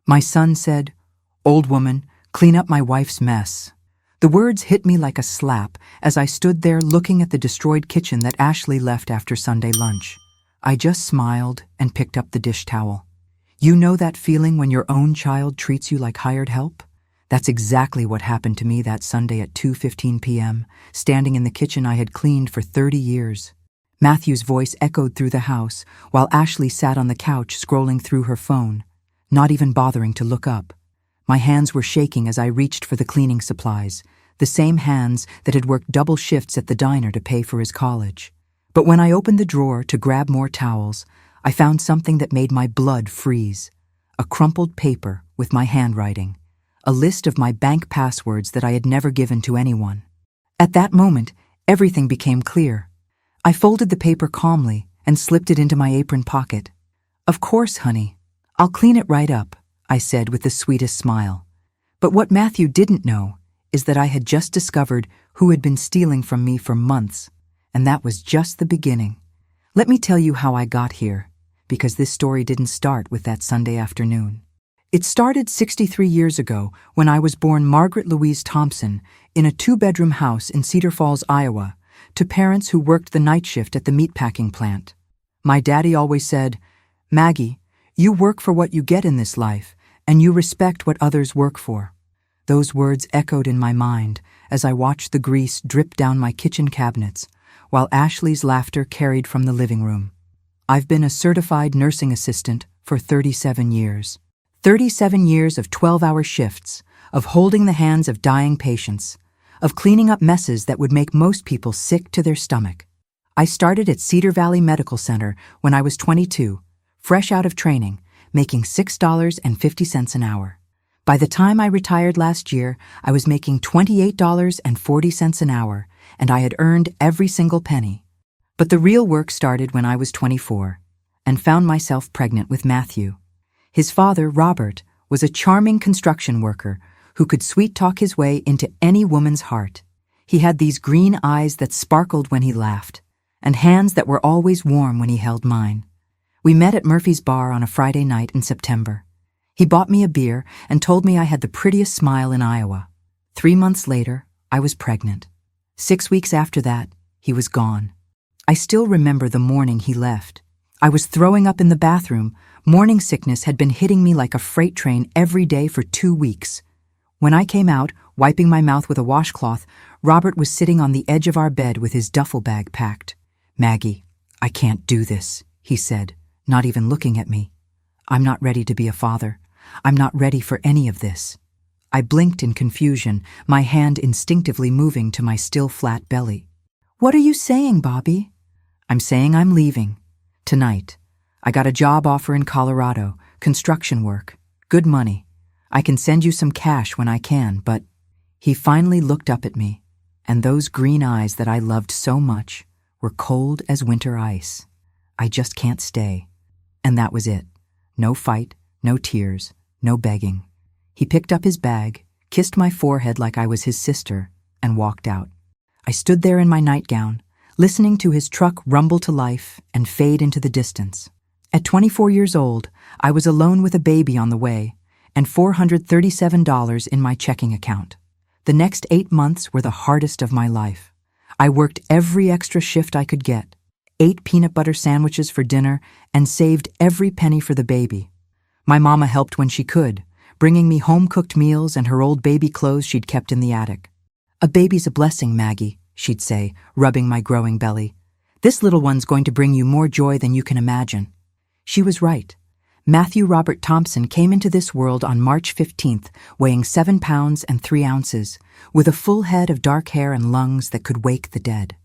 My son said, "Old woman, clean up my wife's mess." The words hit me like a slap as I stood there looking at the destroyed kitchen that Ashley left after Sunday lunch. I just smiled and picked up the dish towel. You know that feeling when your own child treats you like hired help? That's exactly what happened to me that Sunday at 2:15 p.m., standing in the kitchen I had cleaned for 30 years. Matthew's voice echoed through the house while Ashley sat on the couch scrolling through her phone, not even bothering to look up. My hands were shaking as I reached for the cleaning supplies, the same hands that had worked double shifts at the diner to pay for his college. But when I opened the drawer to grab more towels, I found something that made my blood freeze. A crumpled paper with my handwriting, a list of my bank passwords that I had never given to anyone. At that moment, everything became clear. I folded the paper calmly and slipped it into my apron pocket. "Of course, honey. I'll clean it right up," I said with the sweetest smile. But what Matthew didn't know is that I had just discovered who had been stealing from me for months, and that was just the beginning. Let me tell you how I got here, because this story didn't start with that Sunday afternoon. It started 63 years ago when I was born Margaret Louise Thompson in a 2-bedroom house in Cedar Falls, Iowa, to parents who worked the night shift at the meatpacking plant. My daddy always said, "Maggie, you work for what you get in this life, and you respect what others work for." Those words echoed in my mind as I watched the grease drip down my kitchen cabinets, while Ashley's laughter carried from the living room. I've been a certified nursing assistant for 37 years. 37 years of 12-hour shifts, of holding the hands of dying patients, of cleaning up messes that would make most people sick to their stomach. I started at Cedar Valley Medical Center when I was 22, fresh out of training, making $6.50 an hour. By the time I retired last year, I was making $28.40 an hour, and I had earned every single penny. But the real work started when I was 24, and found myself pregnant with Matthew. His father, Robert, was a charming construction worker who could sweet-talk his way into any woman's heart. He had these green eyes that sparkled when he laughed, and hands that were always warm when he held mine. We met at Murphy's Bar on a Friday night in September. He bought me a beer and told me I had the prettiest smile in Iowa. 3 months later, I was pregnant. 6 weeks after that, he was gone. I still remember the morning he left. I was throwing up in the bathroom. Morning sickness had been hitting me like a freight train every day for 2 weeks. When I came out, wiping my mouth with a washcloth, Robert was sitting on the edge of our bed with his duffel bag packed. "Maggie, I can't do this," he said, not even looking at me. "I'm not ready to be a father. I'm not ready for any of this." I blinked in confusion, my hand instinctively moving to my still flat belly. "What are you saying, Bobby?" "I'm saying I'm leaving. Tonight. I got a job offer in Colorado, construction work, good money. I can send you some cash when I can, but..." He finally looked up at me, and those green eyes that I loved so much were cold as winter ice. "I just can't stay." And that was it. No fight, no tears, no begging. He picked up his bag, kissed my forehead like I was his sister, and walked out. I stood there in my nightgown, listening to his truck rumble to life and fade into the distance. At 24 years old, I was alone with a baby on the way and $437 in my checking account. The next 8 months were the hardest of my life. I worked every extra shift I could get, ate peanut butter sandwiches for dinner, and saved every penny for the baby. My mama helped when she could, bringing me home-cooked meals and her old baby clothes she'd kept in the attic. "A baby's a blessing, Maggie," she'd say, rubbing my growing belly. "This little one's going to bring you more joy than you can imagine." She was right. Matthew Robert Thompson came into this world on March 15th, weighing 7 pounds and 3 ounces, with a full head of dark hair and lungs that could wake the dead.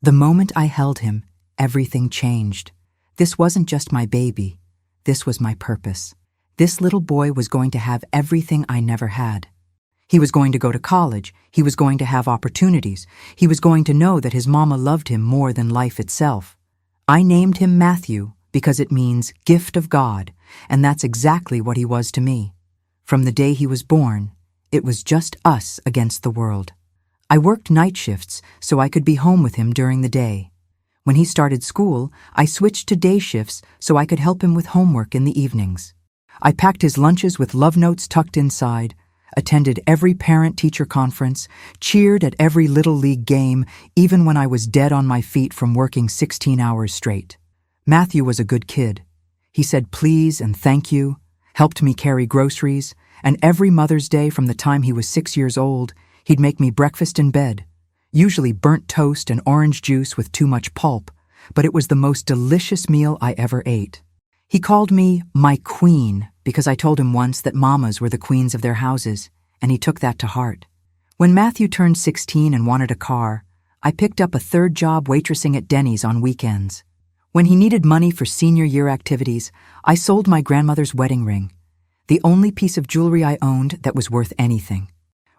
The moment I held him, everything changed. This wasn't just my baby. This was my purpose. This little boy was going to have everything I never had. He was going to go to college. He was going to have opportunities. He was going to know that his mama loved him more than life itself. I named him Matthew because it means gift of God, and that's exactly what he was to me. From the day he was born, it was just us against the world. I worked night shifts so I could be home with him during the day. When he started school, I switched to day shifts so I could help him with homework in the evenings. I packed his lunches with love notes tucked inside, attended every parent-teacher conference, cheered at every Little League game, even when I was dead on my feet from working 16 hours straight. Matthew was a good kid. He said please and thank you, helped me carry groceries, and every Mother's Day from the time he was 6 years old, he'd make me breakfast in bed, usually burnt toast and orange juice with too much pulp, but it was the most delicious meal I ever ate. He called me my queen because I told him once that mamas were the queens of their houses, and he took that to heart. When Matthew turned 16 and wanted a car, I picked up a third job waitressing at Denny's on weekends. When he needed money for senior year activities, I sold my grandmother's wedding ring, the only piece of jewelry I owned that was worth anything.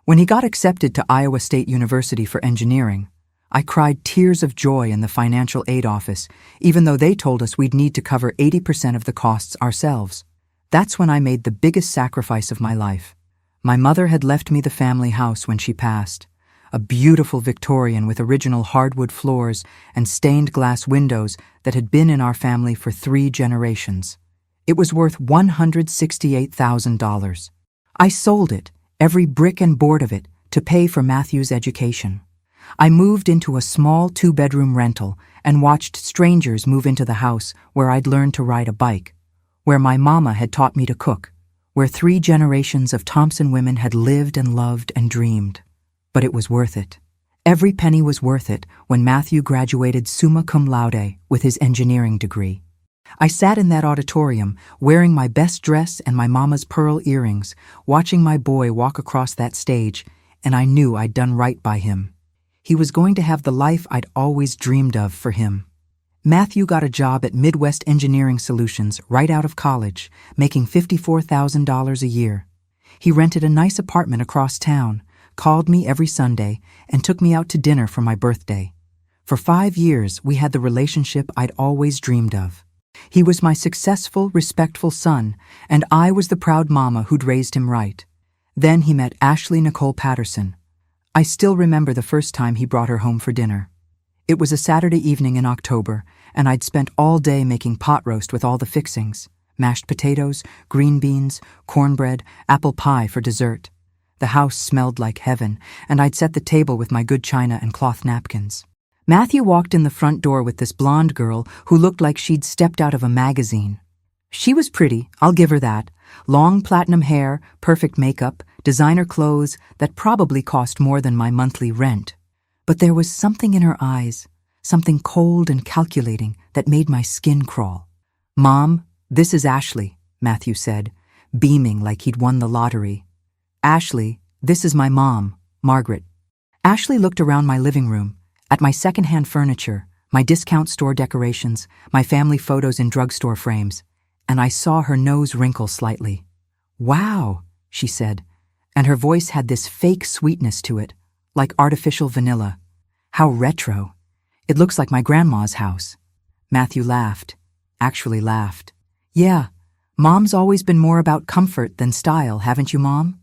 When he got accepted to Iowa State University for engineering, I cried tears of joy in the financial aid office, even though they told us we'd need to cover 80% of the costs ourselves. That's when I made the biggest sacrifice of my life. My mother had left me the family house when she passed, a beautiful Victorian with original hardwood floors and stained glass windows that had been in our family for 3 generations. It was worth $168,000. I sold it, every brick and board of it, to pay for Matthew's education. I moved into a small 2-bedroom rental and watched strangers move into the house where I'd learned to ride a bike, where my mama had taught me to cook, where 3 generations of Thompson women had lived and loved and dreamed. But it was worth it. Every penny was worth it when Matthew graduated summa cum laude with his engineering degree. I sat in that auditorium, wearing my best dress and my mama's pearl earrings, watching my boy walk across that stage, and I knew I'd done right by him. He was going to have the life I'd always dreamed of for him. Matthew got a job at Midwest Engineering Solutions right out of college, making $54,000 a year. He rented a nice apartment across town, called me every Sunday, and took me out to dinner for my birthday. For 5 years, we had the relationship I'd always dreamed of. He was my successful, respectful son, and I was the proud mama who'd raised him right. Then he met Ashley Nicole Patterson. I still remember the first time he brought her home for dinner. It was a Saturday evening in October, and I'd spent all day making pot roast with all the fixings: mashed potatoes, green beans, cornbread, apple pie for dessert. The house smelled like heaven, and I'd set the table with my good china and cloth napkins. Matthew walked in the front door with this blonde girl who looked like she'd stepped out of a magazine. She was pretty, I'll give her that. Long platinum hair, perfect makeup, designer clothes that probably cost more than my monthly rent. But there was something in her eyes, something cold and calculating that made my skin crawl. "Mom, this is Ashley," Matthew said, beaming like he'd won the lottery. "Ashley, this is my mom, Margaret." Ashley looked around my living room, at my secondhand furniture, my discount store decorations, my family photos in drugstore frames, and I saw her nose wrinkle slightly. "Wow," she said, and her voice had this fake sweetness to it, like artificial vanilla. "How retro. It looks like my grandma's house." Matthew laughed, actually laughed. "Yeah, Mom's always been more about comfort than style, haven't you, Mom?"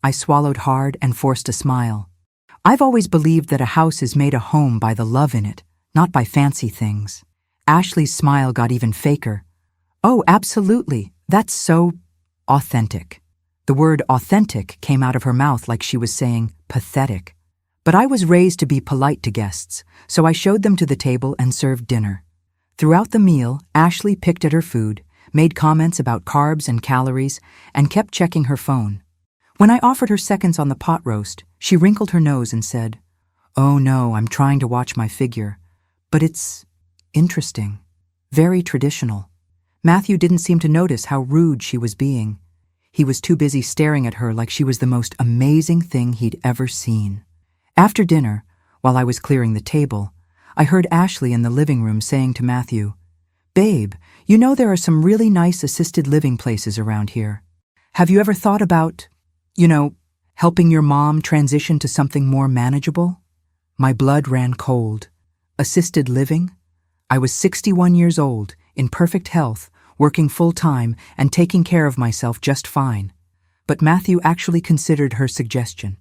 I swallowed hard and forced a smile. I've always believed that a house is made a home by the love in it, not by fancy things. Ashley's smile got even faker. "Oh, absolutely. That's so authentic." The word authentic came out of her mouth like she was saying pathetic. But I was raised to be polite to guests, so I showed them to the table and served dinner. Throughout the meal, Ashley picked at her food, made comments about carbs and calories, and kept checking her phone. When I offered her seconds on the pot roast, she wrinkled her nose and said, "Oh no, I'm trying to watch my figure. But it's interesting. Very traditional." Matthew didn't seem to notice how rude she was being. He was too busy staring at her like she was the most amazing thing he'd ever seen. After dinner, while I was clearing the table, I heard Ashley in the living room saying to Matthew, "Babe, you know there are some really nice assisted living places around here. Have you ever thought about, helping your mom transition to something more manageable?" My blood ran cold. Assisted living? I was 61 years old, in perfect health, working full-time and taking care of myself just fine. But Matthew actually considered her suggestion.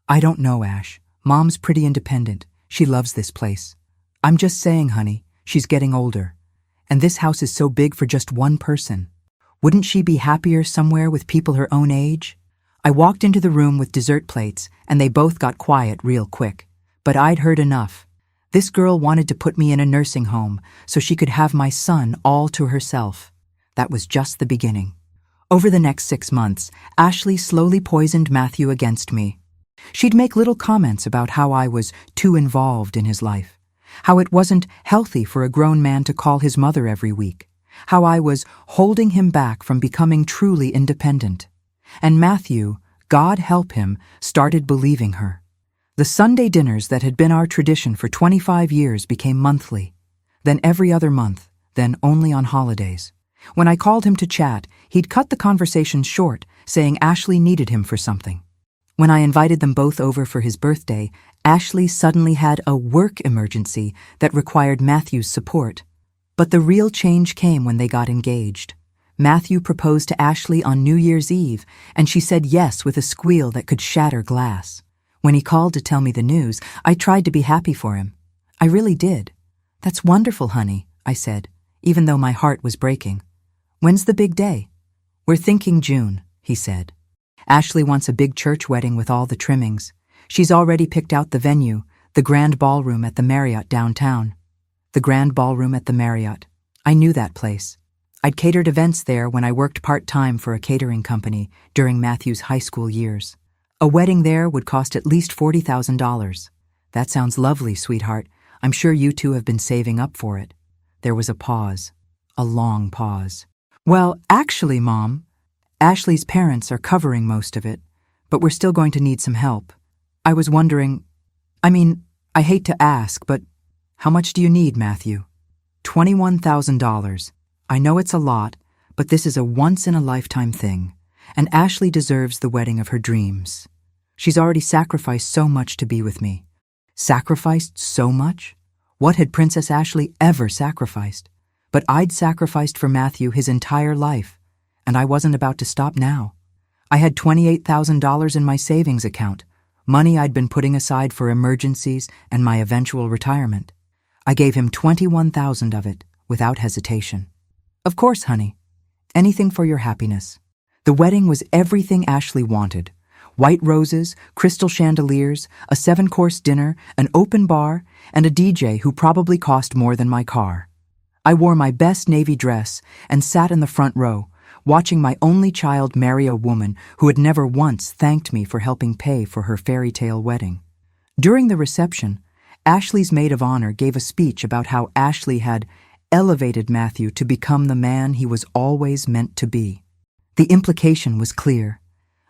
"I don't know, Ash. Mom's pretty independent. She loves this place. I'm just saying, honey, she's getting older. And this house is so big for just one person." Wouldn't she be happier somewhere with people her own age? I walked into the room with dessert plates, and they both got quiet real quick. But I'd heard enough. This girl wanted to put me in a nursing home so she could have my son all to herself. That was just the beginning. Over the next 6 months, Ashley slowly poisoned Matthew against me. She'd make little comments about how I was too involved in his life, how it wasn't healthy for a grown man to call his mother every week, how I was holding him back from becoming truly independent. And Matthew, God help him, started believing her. The Sunday dinners that had been our tradition for 25 years became monthly, then every other month, then only on holidays. When I called him to chat, he'd cut the conversation short, saying Ashley needed him for something. When I invited them both over for his birthday, Ashley suddenly had a work emergency that required Matthew's support. But the real change came when they got engaged. Matthew proposed to Ashley on New Year's Eve, and she said yes with a squeal that could shatter glass. When he called to tell me the news, I tried to be happy for him. I really did. "That's wonderful, honey," I said, even though my heart was breaking. "When's the big day?" "We're thinking June," he said. "Ashley wants a big church wedding with all the trimmings. She's already picked out the venue, the Grand Ballroom at the Marriott downtown." The Grand Ballroom at the Marriott. I knew that place. I'd catered events there when I worked part-time for a catering company during Matthew's high school years. A wedding there would cost at least $40,000. "That sounds lovely, sweetheart. I'm sure you two have been saving up for it." There was a pause. A long pause. "Well, actually, Mom, Ashley's parents are covering most of it, but we're still going to need some help. I was wondering, I hate to ask, but how much do you need, Matthew?" $21,000. I know it's a lot, but this is a once-in-a-lifetime thing, and Ashley deserves the wedding of her dreams. She's already sacrificed so much to be with me. Sacrificed so much? What had Princess Ashley ever sacrificed? But I'd sacrificed for Matthew his entire life, and I wasn't about to stop now. I had $28,000 in my savings account, money I'd been putting aside for emergencies and my eventual retirement. I gave him $21,000 of it, without hesitation. "Of course, honey. Anything for your happiness." The wedding was everything Ashley wanted. White roses, crystal chandeliers, a 7-course dinner, an open bar, and a DJ who probably cost more than my car. I wore my best navy dress and sat in the front row, watching my only child marry a woman who had never once thanked me for helping pay for her fairy tale wedding. During the reception, Ashley's maid of honor gave a speech about how Ashley had elevated Matthew to become the man he was always meant to be. The implication was clear.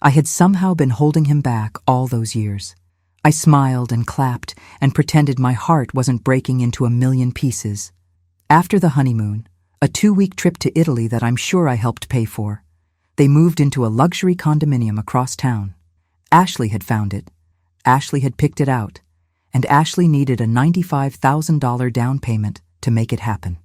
I had somehow been holding him back all those years. I smiled and clapped and pretended my heart wasn't breaking into a million pieces. After the honeymoon, a 2-week trip to Italy that I'm sure I helped pay for, they moved into a luxury condominium across town. Ashley had found it. Ashley had picked it out. And Ashley needed a $95,000 down payment to make it happen.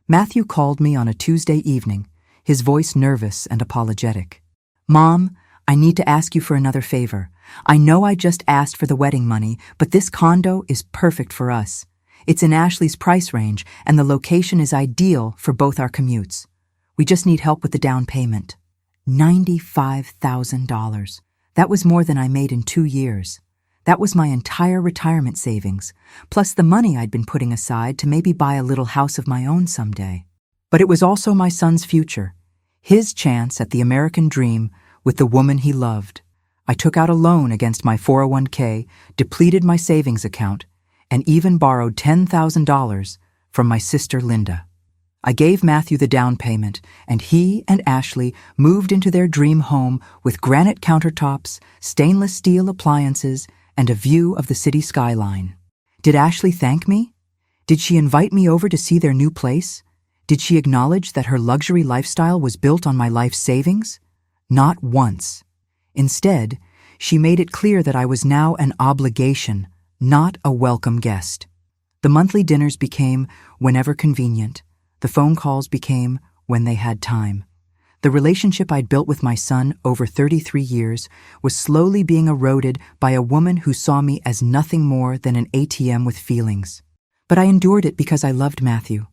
Matthew called me on a Tuesday evening, his voice nervous and apologetic. "Mom, I need to ask you for another favor. I know I just asked for the wedding money, but this condo is perfect for us. It's in Ashley's price range, and the location is ideal for both our commutes. We just need help with the down payment." $95,000. That was more than I made in 2 years. That was my entire retirement savings, plus the money I'd been putting aside to maybe buy a little house of my own someday. But it was also my son's future, his chance at the American dream with the woman he loved. I took out a loan against my 401k, depleted my savings account, and even borrowed $10,000 from my sister Linda. I gave Matthew the down payment, and he and Ashley moved into their dream home with granite countertops, stainless steel appliances, and a view of the city skyline. Did Ashley thank me? Did she invite me over to see their new place? Did she acknowledge that her luxury lifestyle was built on my life savings? Not once. Instead, she made it clear that I was now an obligation, not a welcome guest. The monthly dinners became whenever convenient. The phone calls became when they had time. The relationship I'd built with my son over 33 years was slowly being eroded by a woman who saw me as nothing more than an ATM with feelings. But I endured it because I loved Matthew.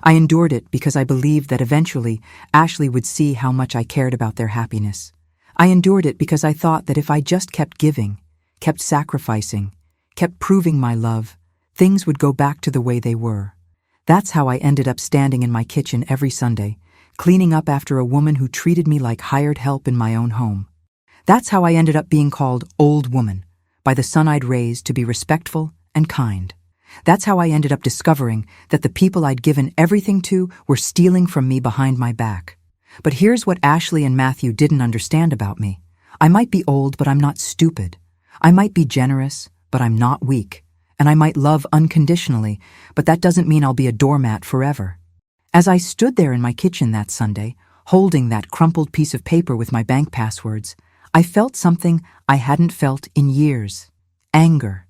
I endured it because I believed that eventually Ashley would see how much I cared about their happiness. I endured it because I thought that if I just kept giving, kept sacrificing, kept proving my love, things would go back to the way they were. That's how I ended up standing in my kitchen every Sunday, cleaning up after a woman who treated me like hired help in my own home. That's how I ended up being called old woman by the son I'd raised to be respectful and kind. That's how I ended up discovering that the people I'd given everything to were stealing from me behind my back. But here's what Ashley and Matthew didn't understand about me. I might be old, but I'm not stupid. I might be generous, but I'm not weak. And I might love unconditionally, but that doesn't mean I'll be a doormat forever. As I stood there in my kitchen that Sunday, holding that crumpled piece of paper with my bank passwords, I felt something I hadn't felt in years. Anger.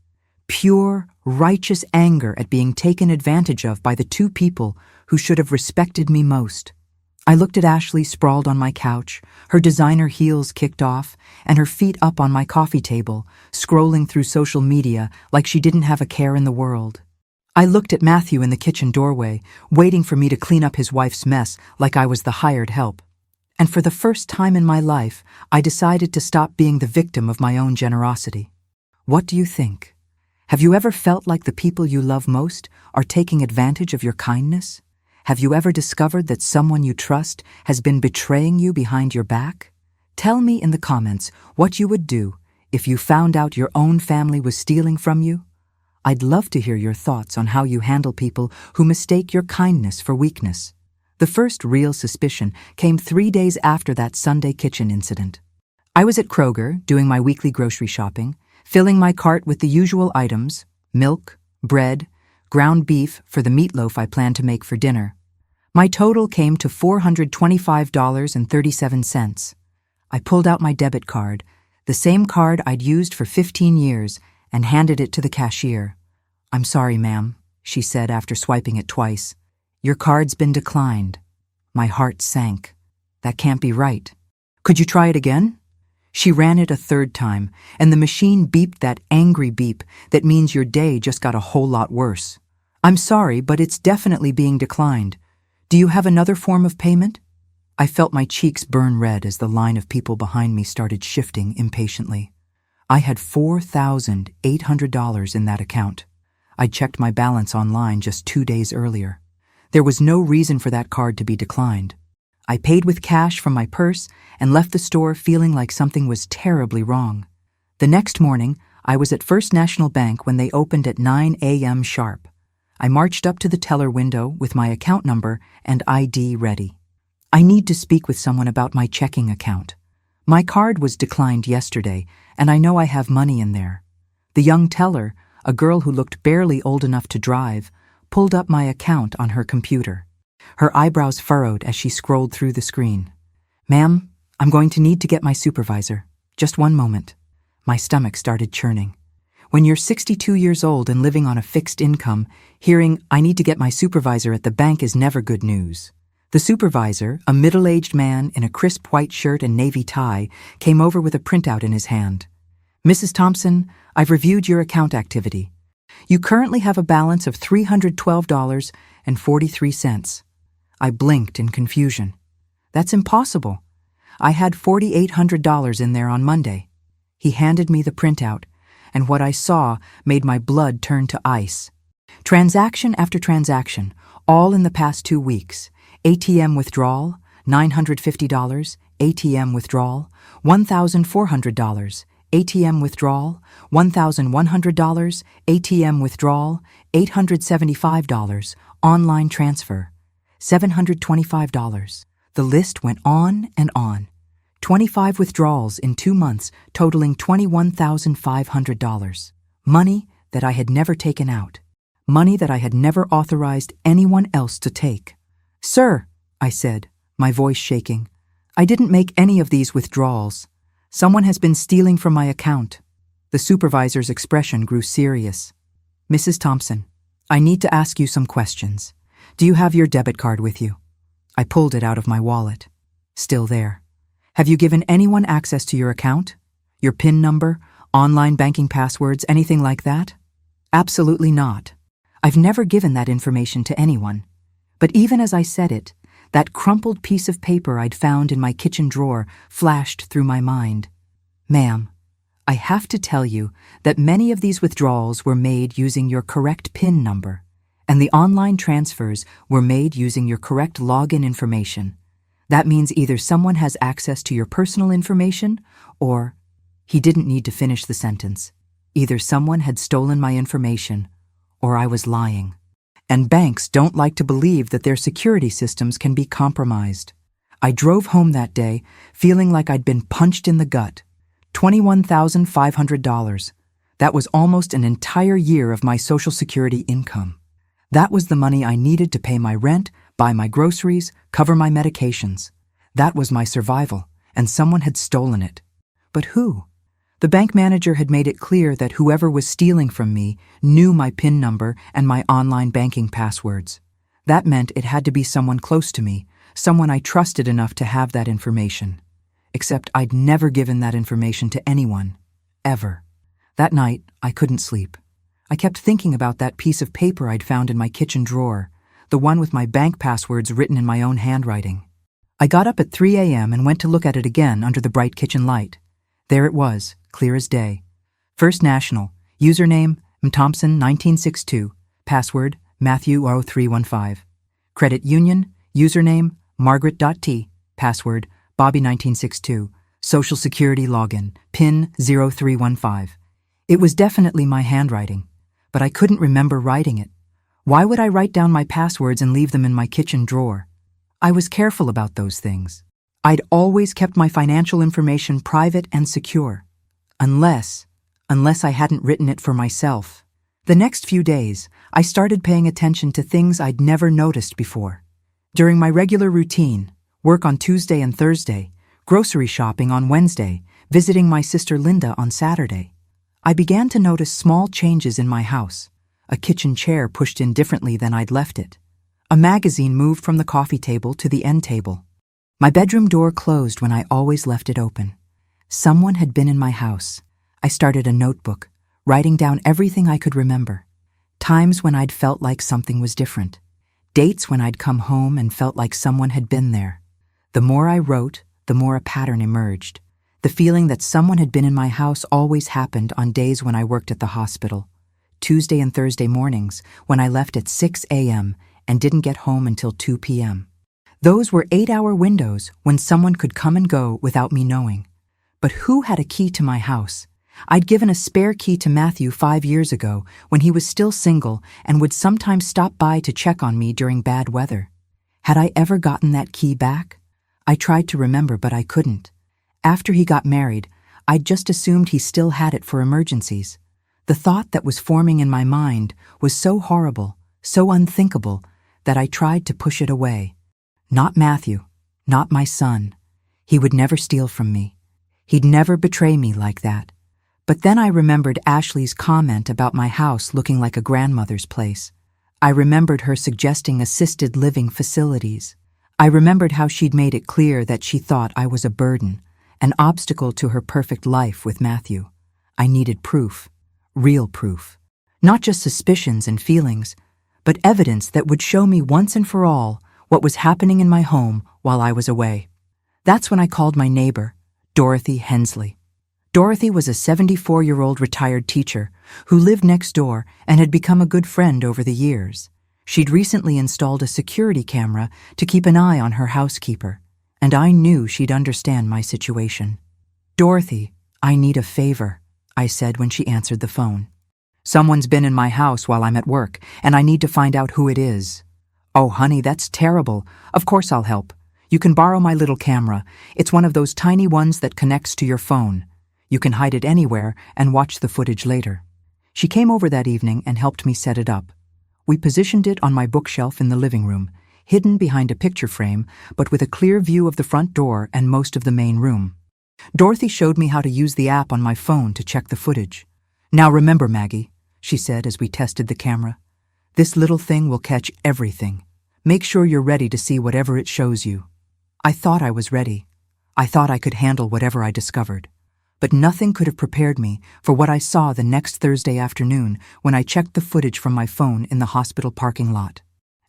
Pure, righteous anger at being taken advantage of by the two people who should have respected me most. I looked at Ashley sprawled on my couch, her designer heels kicked off, and her feet up on my coffee table, scrolling through social media like she didn't have a care in the world. I looked at Matthew in the kitchen doorway, waiting for me to clean up his wife's mess like I was the hired help. And for the first time in my life, I decided to stop being the victim of my own generosity. What do you think? Have you ever felt like the people you love most are taking advantage of your kindness? Have you ever discovered that someone you trust has been betraying you behind your back? Tell me in the comments what you would do if you found out your own family was stealing from you. I'd love to hear your thoughts on how you handle people who mistake your kindness for weakness. The first real suspicion came 3 days after that Sunday kitchen incident. I was at Kroger doing my weekly grocery shopping, filling my cart with the usual items: milk, bread, ground beef for the meatloaf I planned to make for dinner. My total came to $425.37. I pulled out my debit card, the same card I'd used for 15 years, and handed it to the cashier. "I'm sorry, ma'am," she said after swiping it twice. "Your card's been declined." My heart sank. That can't be right. "Could you try it again?" She ran it a third time, and the machine beeped that angry beep that means your day just got a whole lot worse. "I'm sorry, but it's definitely being declined. Do you have another form of payment?" I felt my cheeks burn red as the line of people behind me started shifting impatiently. I had $4,800 in that account. I'd checked my balance online just 2 days earlier. There was no reason for that card to be declined. I paid with cash from my purse and left the store feeling like something was terribly wrong. The next morning, I was at First National Bank when they opened at 9 a.m. sharp. I marched up to the teller window with my account number and ID ready. "I need to speak with someone about my checking account. My card was declined yesterday, and I know I have money in there." The young teller, a girl who looked barely old enough to drive, pulled up my account on her computer. Her eyebrows furrowed as she scrolled through the screen. "Ma'am, I'm going to need to get my supervisor. Just one moment." My stomach started churning. When you're 62 years old and living on a fixed income, hearing "I need to get my supervisor at the bank" is never good news. The supervisor, a middle-aged man in a crisp white shirt and navy tie, came over with a printout in his hand. "Mrs. Thompson, I've reviewed your account activity. You currently have a balance of $312.43. I blinked in confusion. "That's impossible. I had $4,800 in there on Monday." He handed me the printout, and what I saw made my blood turn to ice. Transaction after transaction, all in the past 2 weeks. ATM withdrawal, $950, ATM withdrawal, $1,400, ATM withdrawal, $1,100, ATM withdrawal, $875, online transfer, $725. The list went on and on. 25 withdrawals in 2 months, totaling $21,500. Money that I had never taken out. Money that I had never authorized anyone else to take. "Sir," I said, my voice shaking, "I didn't make any of these withdrawals. Someone has been stealing from my account." The supervisor's expression grew serious. "Mrs. Thompson, I need to ask you some questions. Do you have your debit card with you?" I pulled it out of my wallet. Still there. "Have you given anyone access to your account? Your PIN number, online banking passwords, anything like that?" "Absolutely not. I've never given that information to anyone." But even as I said it, that crumpled piece of paper I'd found in my kitchen drawer flashed through my mind. Ma'am, I have to tell you that many of these withdrawals were made using your correct PIN number, and the online transfers were made using your correct login information. That means either someone has access to your personal information, or— He didn't need to finish the sentence. Either someone had stolen my information, or I was lying. And banks don't like to believe that their security systems can be compromised. I drove home that day feeling like I'd been punched in the gut. $21,500. That was almost an entire year of my Social Security income. That was the money I needed to pay my rent, buy my groceries, cover my medications. That was my survival, and someone had stolen it. But who? The bank manager had made it clear that whoever was stealing from me knew my PIN number and my online banking passwords. That meant it had to be someone close to me, someone I trusted enough to have that information. Except I'd never given that information to anyone, ever. That night, I couldn't sleep. I kept thinking about that piece of paper I'd found in my kitchen drawer, the one with my bank passwords written in my own handwriting. I got up at 3 a.m. and went to look at it again under the bright kitchen light. There it was, clear as day. First National, username mthompson1962, password Matthew0315. Credit Union, username Margaret.t, password Bobby1962, Social Security login, PIN 0315. It was definitely my handwriting, but I couldn't remember writing it. Why would I write down my passwords and leave them in my kitchen drawer? I was careful about those things. I'd always kept my financial information private and secure. Unless I hadn't written it for myself. The next few days, I started paying attention to things I'd never noticed before. During my regular routine, work on Tuesday and Thursday, grocery shopping on Wednesday, visiting my sister Linda on Saturday, I began to notice small changes in my house. A kitchen chair pushed in differently than I'd left it. A magazine moved from the coffee table to the end table. My bedroom door closed when I always left it open. Someone had been in my house. I started a notebook, writing down everything I could remember. Times when I'd felt like something was different. Dates when I'd come home and felt like someone had been there. The more I wrote, the more a pattern emerged. The feeling that someone had been in my house always happened on days when I worked at the hospital. Tuesday and Thursday mornings when I left at 6 a.m. and didn't get home until 2 p.m. Those were 8-hour windows when someone could come and go without me knowing. But who had a key to my house? I'd given a spare key to Matthew 5 years ago when he was still single and would sometimes stop by to check on me during bad weather. Had I ever gotten that key back? I tried to remember, but I couldn't. After he got married, I'd just assumed he still had it for emergencies. The thought that was forming in my mind was so horrible, so unthinkable, that I tried to push it away. Not Matthew, not my son. He would never steal from me. He'd never betray me like that. But then I remembered Ashley's comment about my house looking like a grandmother's place. I remembered her suggesting assisted living facilities. I remembered how she'd made it clear that she thought I was a burden, an obstacle to her perfect life with Matthew. I needed proof, real proof. Not just suspicions and feelings, but evidence that would show me once and for all what was happening in my home while I was away. That's when I called my neighbor, Dorothy Hensley. Dorothy was a 74-year-old retired teacher who lived next door and had become a good friend over the years. She'd recently installed a security camera to keep an eye on her housekeeper, and I knew she'd understand my situation. "Dorothy, I need a favor," I said when she answered the phone. "Someone's been in my house while I'm at work, and I need to find out who it is." "Oh, honey, that's terrible. Of course I'll help. You can borrow my little camera. It's one of those tiny ones that connects to your phone. You can hide it anywhere and watch the footage later." She came over that evening and helped me set it up. We positioned it on my bookshelf in the living room, hidden behind a picture frame, but with a clear view of the front door and most of the main room. Dorothy showed me how to use the app on my phone to check the footage. "Now remember, Maggie," she said as we tested the camera, "this little thing will catch everything. Make sure you're ready to see whatever it shows you." I thought I was ready. I thought I could handle whatever I discovered. But nothing could have prepared me for what I saw the next Thursday afternoon when I checked the footage from my phone in the hospital parking lot.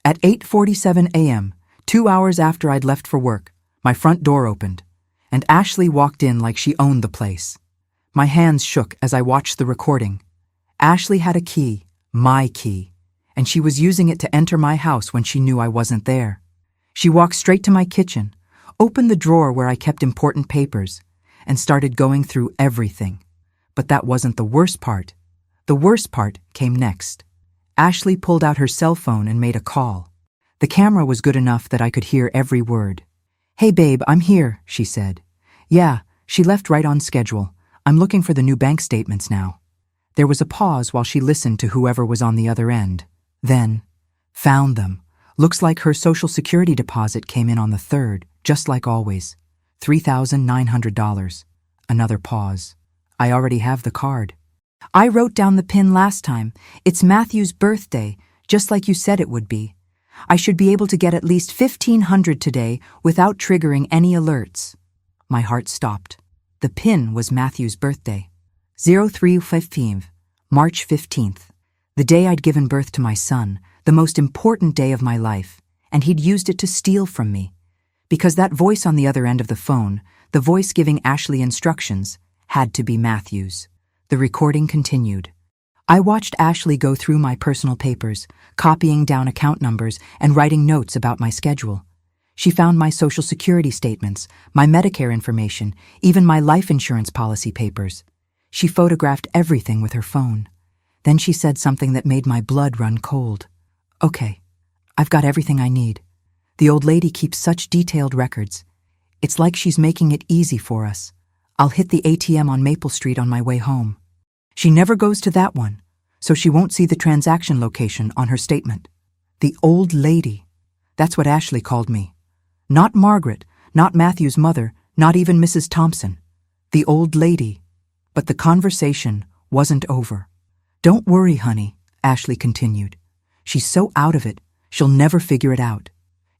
At 8:47 a.m., 2 hours after I'd left for work, my front door opened, and Ashley walked in like she owned the place. My hands shook as I watched the recording. Ashley had a key, my key, and she was using it to enter my house when she knew I wasn't there. She walked straight to my kitchen, opened the drawer where I kept important papers, and started going through everything. But that wasn't the worst part. The worst part came next. Ashley pulled out her cell phone and made a call. The camera was good enough that I could hear every word. "Hey babe, I'm here," she said. "Yeah, she left right on schedule. I'm looking for the new bank statements now." There was a pause while she listened to whoever was on the other end. Then, "Found them. Looks like her Social Security deposit came in on the 3rd, just like always. $3,900. Another pause. "I already have the card." "I wrote down the PIN last time. It's Matthew's birthday, just like you said it would be. I should be able to get at least $1,500 today without triggering any alerts." My heart stopped. The PIN was Matthew's birthday. 0315, March 15th. The day I'd given birth to my son, the most important day of my life, and he'd used it to steal from me. Because that voice on the other end of the phone, the voice giving Ashley instructions, had to be Matthew's. The recording continued. I watched Ashley go through my personal papers, copying down account numbers and writing notes about my schedule. She found my Social Security statements, my Medicare information, even my life insurance policy papers. She photographed everything with her phone. Then she said something that made my blood run cold. "Okay, I've got everything I need. The old lady keeps such detailed records. It's like she's making it easy for us. I'll hit the ATM on Maple Street on my way home. She never goes to that one, so she won't see the transaction location on her statement." The old lady. That's what Ashley called me. Not Margaret, not Matthew's mother, not even Mrs. Thompson. The old lady. But the conversation wasn't over. "Don't worry, honey," Ashley continued. "She's so out of it, she'll never figure it out.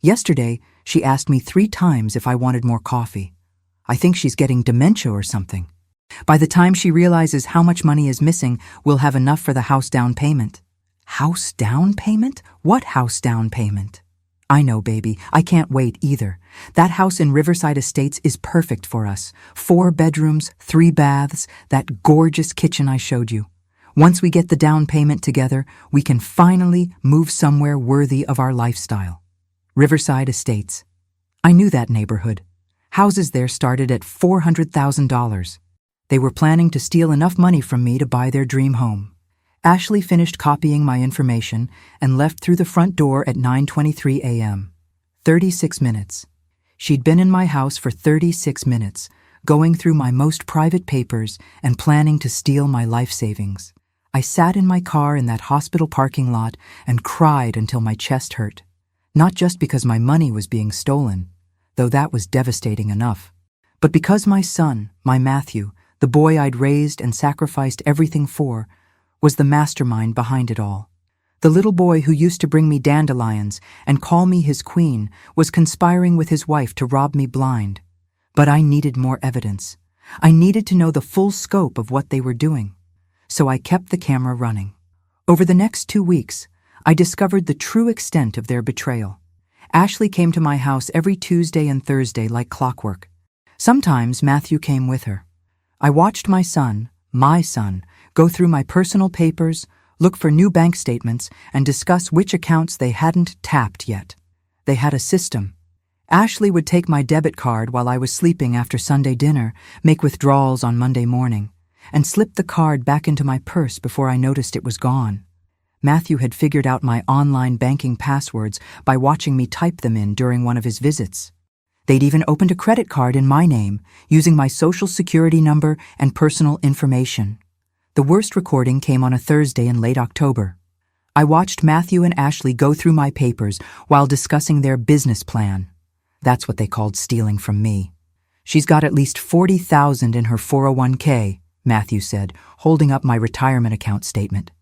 Yesterday, she asked me 3 times if I wanted more coffee. I think she's getting dementia or something. By the time she realizes how much money is missing, we'll have enough for the house down payment." House down payment? What house down payment? "I know, baby. I can't wait either. That house in Riverside Estates is perfect for us. 4 bedrooms, 3 baths, that gorgeous kitchen I showed you. Once we get the down payment together, we can finally move somewhere worthy of our lifestyle." Riverside Estates. I knew that neighborhood. Houses there started at $400,000. They were planning to steal enough money from me to buy their dream home. Ashley finished copying my information and left through the front door at 9:23 a.m. 36 minutes. She'd been in my house for 36 minutes, going through my most private papers and planning to steal my life savings. I sat in my car in that hospital parking lot and cried until my chest hurt. Not just because my money was being stolen, though that was devastating enough, but because my son, my Matthew, the boy I'd raised and sacrificed everything for, was the mastermind behind it all. The little boy who used to bring me dandelions and call me his queen was conspiring with his wife to rob me blind. But I needed more evidence. I needed to know the full scope of what they were doing. So I kept the camera running. Over the next 2 weeks, I discovered the true extent of their betrayal. Ashley came to my house every Tuesday and Thursday like clockwork. Sometimes Matthew came with her. I watched my son, go through my personal papers, look for new bank statements, and discuss which accounts they hadn't tapped yet. They had a system. Ashley would take my debit card while I was sleeping after Sunday dinner, make withdrawals on Monday morning, and slip the card back into my purse before I noticed it was gone. Matthew had figured out my online banking passwords by watching me type them in during one of his visits. They'd even opened a credit card in my name, using my Social Security number and personal information. The worst recording came on a Thursday in late October. I watched Matthew and Ashley go through my papers while discussing their business plan. That's what they called stealing from me. "She's got at least $40,000 in her 401k, Matthew said, holding up my retirement account statement.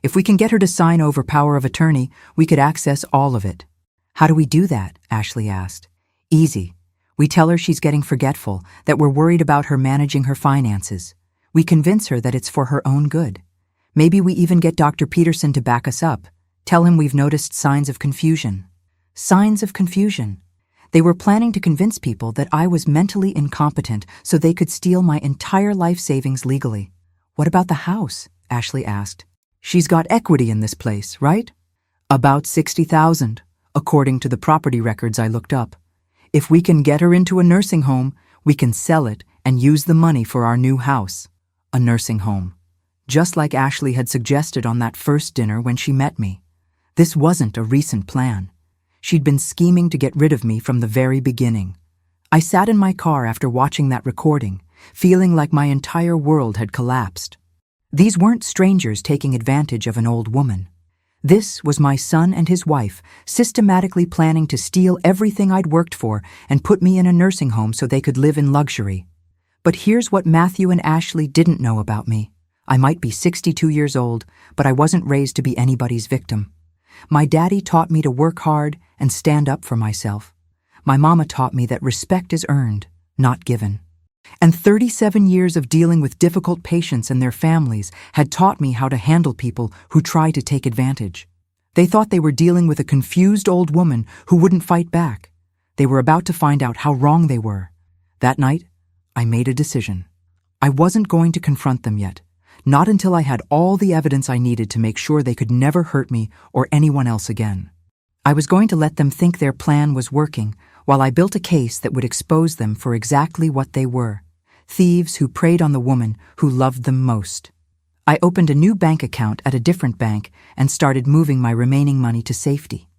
"If we can get her to sign over power of attorney, we could access all of it." "How do we do that?" Ashley asked. "Easy. We tell her she's getting forgetful, that we're worried about her managing her finances. We convince her that it's for her own good. Maybe we even get Dr. Peterson to back us up. Tell him we've noticed signs of confusion. Signs of confusion. They were planning to convince people that I was mentally incompetent so they could steal my entire life savings legally. What about the house? Ashley asked. She's got equity in this place, right? About 60,000, according to the property records I looked up. If we can get her into a nursing home, we can sell it and use the money for our new house. A nursing home. Just like Ashley had suggested on that first dinner when she met me. This wasn't a recent plan. She'd been scheming to get rid of me from the very beginning. I sat in my car after watching that recording, feeling like my entire world had collapsed. These weren't strangers taking advantage of an old woman. This was my son and his wife systematically planning to steal everything I'd worked for and put me in a nursing home so they could live in luxury. But here's what Matthew and Ashley didn't know about me. I might be 62 years old, but I wasn't raised to be anybody's victim. My daddy taught me to work hard and stand up for myself. My mama taught me that respect is earned, not given. And 37 years of dealing with difficult patients and their families had taught me how to handle people who try to take advantage. They thought they were dealing with a confused old woman who wouldn't fight back. They were about to find out how wrong they were. That night, I made a decision. I wasn't going to confront them yet. Not until I had all the evidence I needed to make sure they could never hurt me or anyone else again. I was going to let them think their plan was working while I built a case that would expose them for exactly what they were, thieves who preyed on the woman who loved them most. I opened a new bank account at a different bank and started moving my remaining money to safety.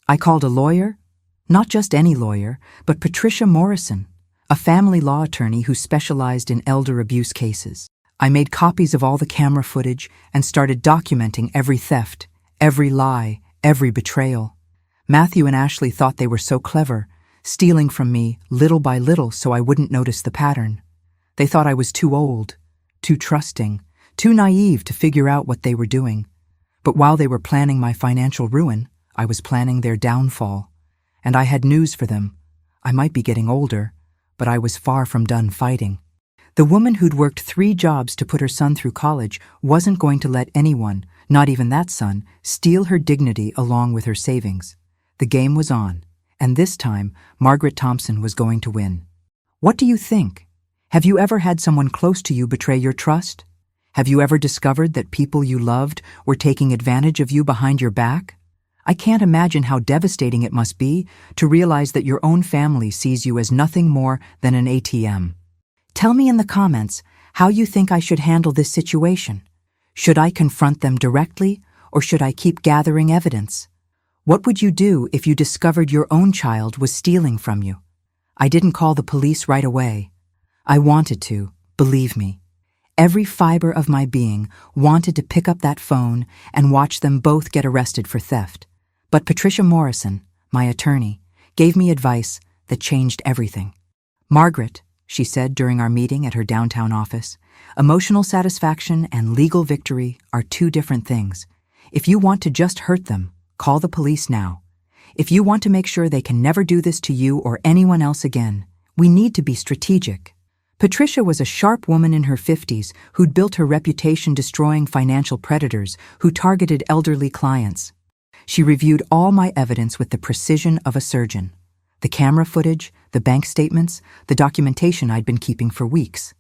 I called a lawyer, not just any lawyer, but Patricia Morrison, a family law attorney who specialized in elder abuse cases. I made copies of all the camera footage and started documenting every theft, every lie, every betrayal. Matthew and Ashley thought they were so clever, stealing from me little by little so I wouldn't notice the pattern. They thought I was too old, too trusting, too naive to figure out what they were doing. But while they were planning my financial ruin, I was planning their downfall. And I had news for them. I might be getting older, but I was far from done fighting. The woman who'd worked 3 jobs to put her son through college wasn't going to let anyone, not even that son, steal her dignity along with her savings. The game was on, and this time, Margaret Thompson was going to win. What do you think? Have you ever had someone close to you betray your trust? Have you ever discovered that people you loved were taking advantage of you behind your back? I can't imagine how devastating it must be to realize that your own family sees you as nothing more than an ATM. Tell me in the comments how you think I should handle this situation. Should I confront them directly, or should I keep gathering evidence? What would you do if you discovered your own child was stealing from you? I didn't call the police right away. I wanted to, believe me. Every fiber of my being wanted to pick up that phone and watch them both get arrested for theft. But Patricia Morrison, my attorney, gave me advice that changed everything. Margaret, she said during our meeting at her downtown office, emotional satisfaction and legal victory are 2 different things. If you want to just hurt them, call the police now. If you want to make sure they can never do this to you or anyone else again, we need to be strategic. Patricia was a sharp woman in her 50s who'd built her reputation destroying financial predators who targeted elderly clients. She reviewed all my evidence with the precision of a surgeon. The camera footage, the bank statements, the documentation I'd been keeping for weeks.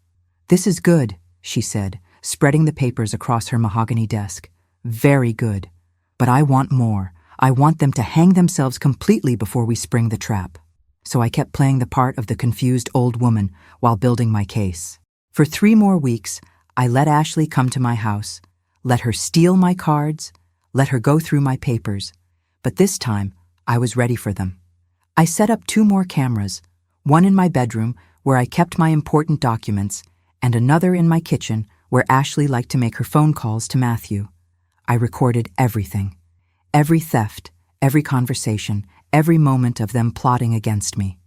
"This is good," she said, spreading the papers across her mahogany desk. "Very good. But I want more. I want them to hang themselves completely before we spring the trap." So I kept playing the part of the confused old woman while building my case. For 3 more weeks, I let Ashley come to my house, let her steal my cards, let her go through my papers. But this time, I was ready for them. I set up 2 more cameras, one in my bedroom where I kept my important documents, and another in my kitchen where Ashley liked to make her phone calls to Matthew. I recorded everything. Every theft, every conversation, every moment of them plotting against me.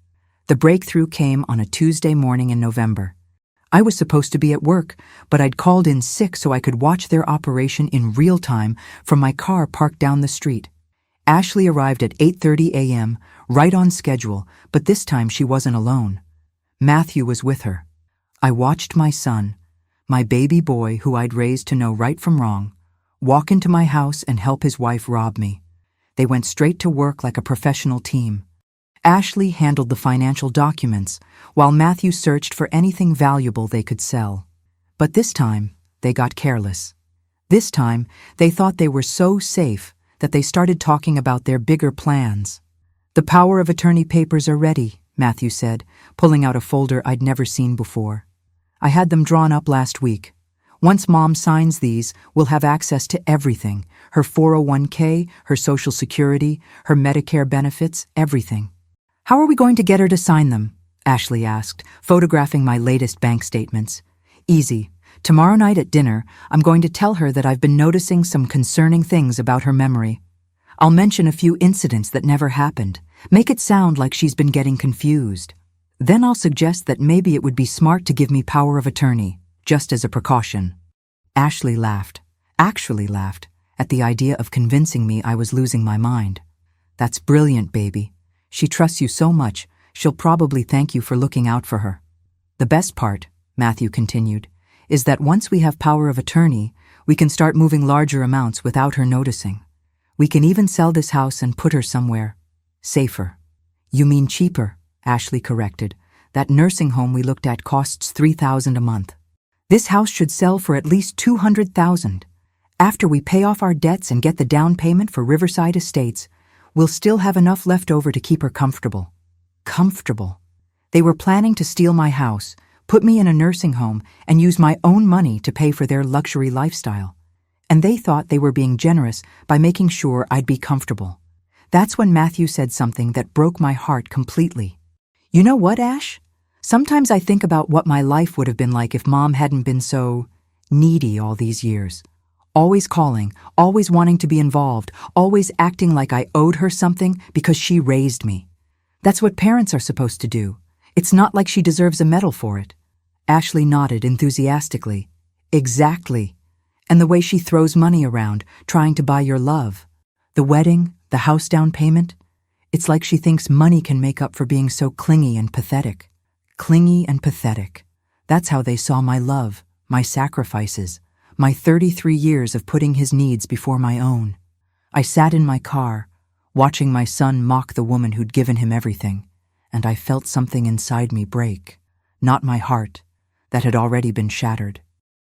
The breakthrough came on a Tuesday morning in November. I was supposed to be at work, but I'd called in sick so I could watch their operation in real time from my car parked down the street. Ashley arrived at 8:30 a.m., right on schedule, but this time she wasn't alone. Matthew was with her. I watched my son, my baby boy who I'd raised to know right from wrong, walk into my house and help his wife rob me. They went straight to work like a professional team. Ashley handled the financial documents, while Matthew searched for anything valuable they could sell. But this time, they got careless. This time, they thought they were so safe that they started talking about their bigger plans. "The power of attorney papers are ready," Matthew said, pulling out a folder I'd never seen before. "I had them drawn up last week. Once Mom signs these, we'll have access to everything: her 401k, her Social Security, her Medicare benefits, everything." "How are we going to get her to sign them?" Ashley asked, photographing my latest bank statements. "Easy. Tomorrow night at dinner, I'm going to tell her that I've been noticing some concerning things about her memory. I'll mention a few incidents that never happened, make it sound like she's been getting confused. Then I'll suggest that maybe it would be smart to give me power of attorney, just as a precaution." Ashley laughed, actually laughed, at the idea of convincing me I was losing my mind. "That's brilliant, baby. She trusts you so much, she'll probably thank you for looking out for her." "The best part," Matthew continued, "is that once we have power of attorney, we can start moving larger amounts without her noticing. We can even sell this house and put her somewhere safer." "You mean cheaper," Ashley corrected. "That nursing home we looked at costs $3,000 a month. This house should sell for at least $200,000. After we pay off our debts and get the down payment for Riverside Estates, we'll still have enough left over to keep her comfortable." Comfortable. They were planning to steal my house, put me in a nursing home, and use my own money to pay for their luxury lifestyle. And they thought they were being generous by making sure I'd be comfortable. That's when Matthew said something that broke my heart completely. "You know what, Ash? Sometimes I think about what my life would have been like if Mom hadn't been so needy all these years. Always calling, always wanting to be involved, always acting like I owed her something because she raised me. That's what parents are supposed to do. It's not like she deserves a medal for it." Ashley nodded enthusiastically. "Exactly. And the way she throws money around, trying to buy your love. The wedding, the house down payment. It's like she thinks money can make up for being so clingy and pathetic." Clingy and pathetic. That's how they saw my love, my sacrifices, my 33 years of putting his needs before my own. I sat in my car, watching my son mock the woman who'd given him everything, and I felt something inside me break. Not my heart, that had already been shattered.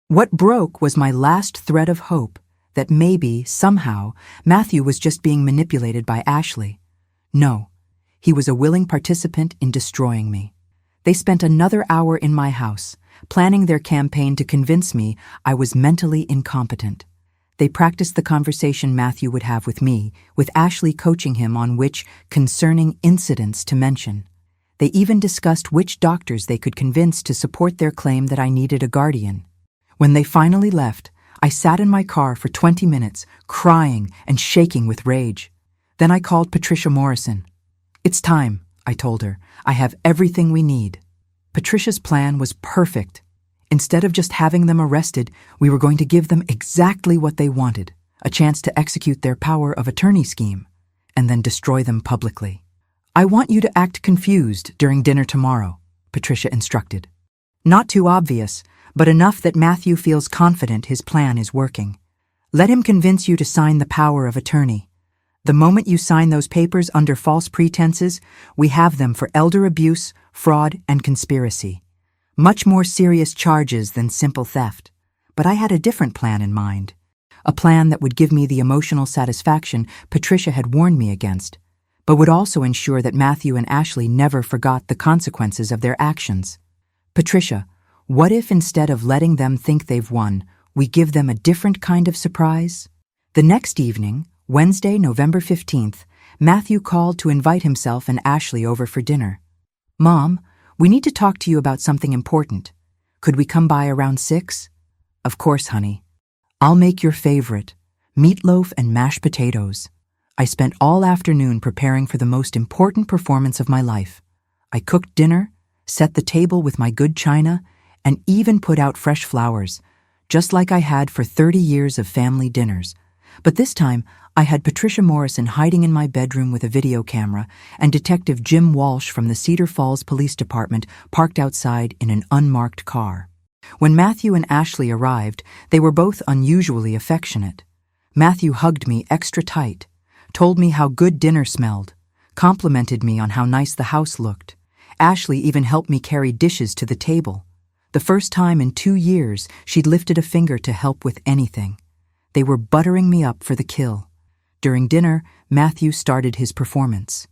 What broke was my last thread of hope that maybe, somehow, Matthew was just being manipulated by Ashley. No, he was a willing participant in destroying me. They spent another hour in my house, planning their campaign to convince me I was mentally incompetent. They practiced the conversation Matthew would have with me, with Ashley coaching him on which concerning incidents to mention. They even discussed which doctors they could convince to support their claim that I needed a guardian. When they finally left, I sat in my car for 20 minutes, crying and shaking with rage. Then I called Patricia Morrison. "It's time," I told her. "I have everything we need." Patricia's plan was perfect. Instead of just having them arrested, we were going to give them exactly what they wanted, a chance to execute their power of attorney scheme, and then destroy them publicly. "I want you to act confused during dinner tomorrow," Patricia instructed. "Not too obvious, but enough that Matthew feels confident his plan is working. Let him convince you to sign the power of attorney. The moment you sign those papers under false pretenses, we have them for elder abuse, fraud, and conspiracy. Much more serious charges than simple theft. But I had a different plan in mind. A plan that would give me the emotional satisfaction Patricia had warned me against, but would also ensure that Matthew and Ashley never forgot the consequences of their actions. Patricia, what if instead of letting them think they've won, we give them a different kind of surprise?" The next evening, Wednesday, November 15th, Matthew called to invite himself and Ashley over for dinner. "Mom, we need to talk to you about something important. Could we come by around 6? "Of course, honey. I'll make your favorite, meatloaf and mashed potatoes. I spent all afternoon preparing for the most important performance of my life. I cooked dinner, set the table with my good china, and even put out fresh flowers, just like I had for 30 years of family dinners. But this time, I had Patricia Morrison hiding in my bedroom with a video camera and Detective Jim Walsh from the Cedar Falls Police Department parked outside in an unmarked car. When Matthew and Ashley arrived, they were both unusually affectionate. Matthew hugged me extra tight, told me how good dinner smelled, complimented me on how nice the house looked. Ashley even helped me carry dishes to the table. The first time in 2 years she'd lifted a finger to help with anything. They were buttering me up for the kill. During dinner, Matthew started his performance.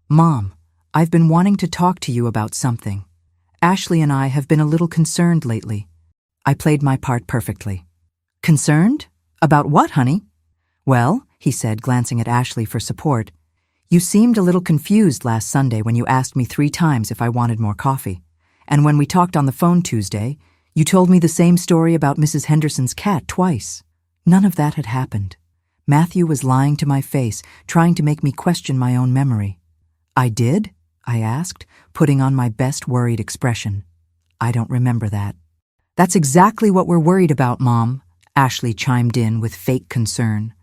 "Mom, I've been wanting to talk to you about something. Ashley and I have been a little concerned lately." I played my part perfectly. "Concerned? About what, honey?" "Well," he said, glancing at Ashley for support, "you seemed a little confused last Sunday when you asked me 3 times if I wanted more coffee. And when we talked on the phone Tuesday, you told me the same story about Mrs. Henderson's cat twice. None of that had happened." Matthew was lying to my face, trying to make me question my own memory. "I did?" I asked, putting on my best worried expression. "I don't remember that." "That's exactly what we're worried about, Mom," Ashley chimed in with fake concern.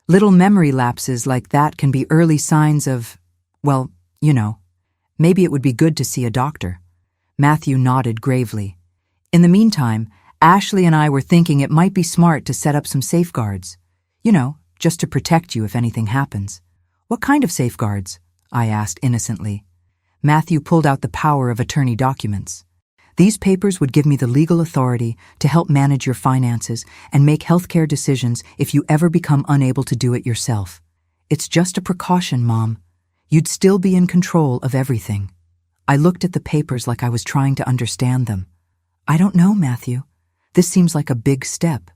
"Little memory lapses like that can be early signs of, well, you know. Maybe it would be good to see a doctor." Matthew nodded gravely. "In the meantime, Ashley and I were thinking it might be smart to set up some safeguards. You know, just to protect you if anything happens." "What kind of safeguards?" I asked innocently. Matthew pulled out the power of attorney documents. "These papers would give me the legal authority to help manage your finances and make healthcare decisions if you ever become unable to do it yourself. It's just a precaution, Mom. You'd still be in control of everything." I looked at the papers like I was trying to understand them. "I don't know, Matthew. This seems like a big step."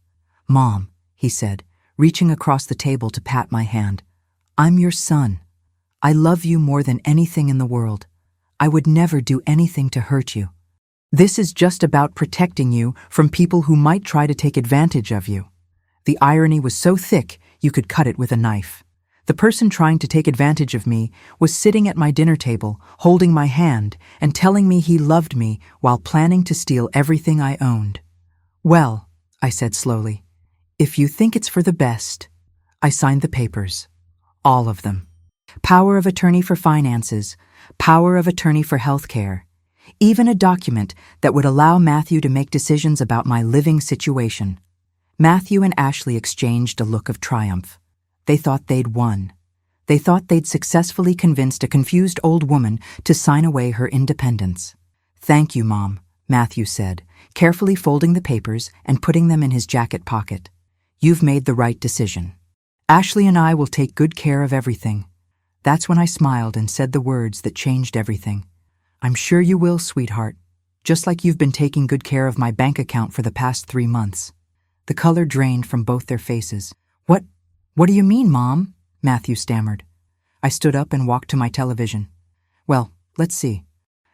"Mom," he said, reaching across the table to pat my hand, "I'm your son. I love you more than anything in the world. I would never do anything to hurt you. This is just about protecting you from people who might try to take advantage of you." The irony was so thick you could cut it with a knife. The person trying to take advantage of me was sitting at my dinner table, holding my hand and telling me he loved me while planning to steal everything I owned. "Well," I said slowly, "if you think it's for the best." I signed the papers. All of them. Power of attorney for finances, power of attorney for health care, even a document that would allow Matthew to make decisions about my living situation. Matthew and Ashley exchanged a look of triumph. They thought they'd won. They thought they'd successfully convinced a confused old woman to sign away her independence. "Thank you, Mom," Matthew said, carefully folding the papers and putting them in his jacket pocket. "You've made the right decision. Ashley and I will take good care of everything." That's when I smiled and said the words that changed everything. "I'm sure you will, sweetheart, just like you've been taking good care of my bank account for the past 3 months. The color drained from both their faces. What do you mean, Mom?" Matthew stammered. I stood up and walked to my television. "Well, let's see.